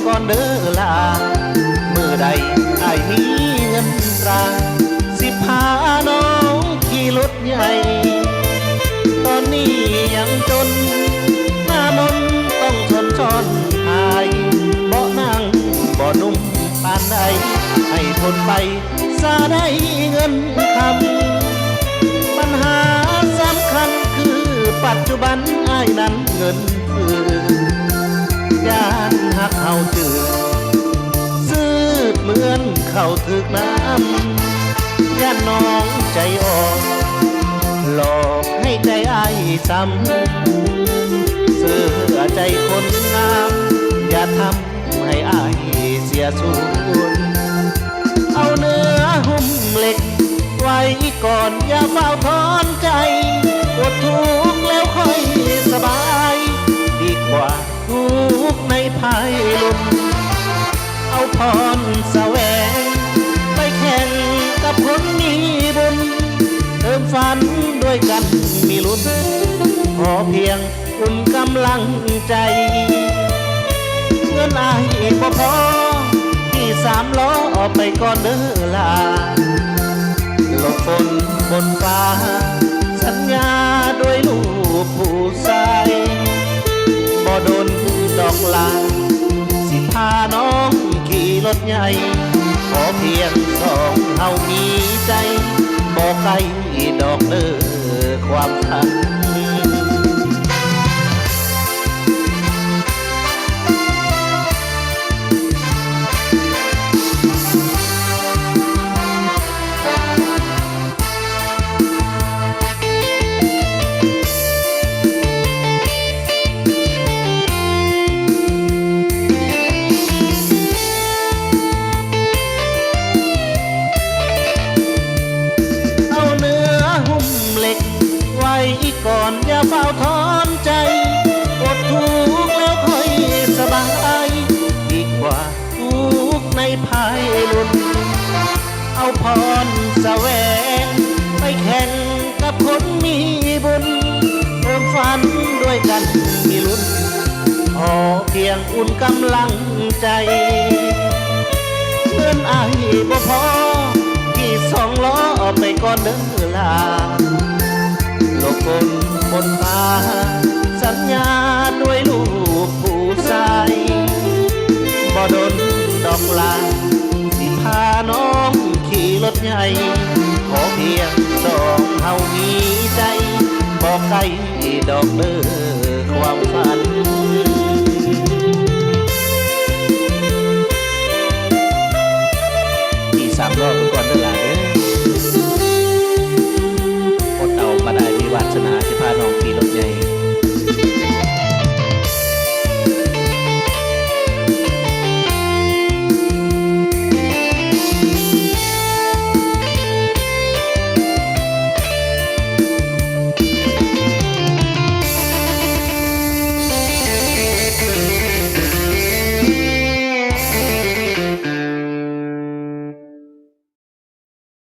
ก่อนเด้อลามือใดอายมีเงินตราสิพาน้องขี่รถใหญ่ตอนนี้ยังจนหน้ามนต้องชนช้อนหายเบาะนั่งบ่นุ่มปานใดให้ทนไปซาได้เงินคำปัญหาสำคัญคือปัจจุบันอ้ายนั้นเงินฝือย่านหักเฮาจืดซื้อเหมือนเข้าถึกน้ำย่านน้องใจอ่อนหลอกให้ใจอ้ายซ้ำเสื้อใจคนงามอย่าทำให้อ้ายเสียสูญเอาเนื้อหุ้มเหล็กไว้ก่อนอย่าเฝ้าทอนใจอดทุกข์แล้วค่อยสบายดีกว่าทุกข์ในภายลุนเอาพรแสวงไปแข่งกับคนมีบุญเติมฝันด้วยกันมีลุ้นพอเพียงอุ่นกำลังใจเงินอายบ่พอที่3 ล้อออกไปก่อนเด้อลาหลบฝนบนฟ้าสัญญาด้วยลูกผู้ชายบ่โดนดอกลาสิพาน้องขี่รถใหญ่ขอเพียง2 เฮามีใจบ่ไกลดอกเด้อความฝันก่อนอย่าเฝ้าทอนใจอดทุกข์แล้วค่อยสบายดีกว่าทุกข์ในภายลุนเอาพรแสวงไปแข่งกับคนมีบุญเติมฝันด้วยกันมีลุ้นพอเพียงอุ่นกำลังใจเงินอายบ่พอที่2 ล้อไปก่อนเด้อลาโลกฝนบนฟ้าสัญญาด้วยลูกผู้ชายบ่โดนดอกลาสิพาน้องขี่รถใหญ่ขอเพียง2 เฮามีใจบอกไกลดอกเด้อความฝัน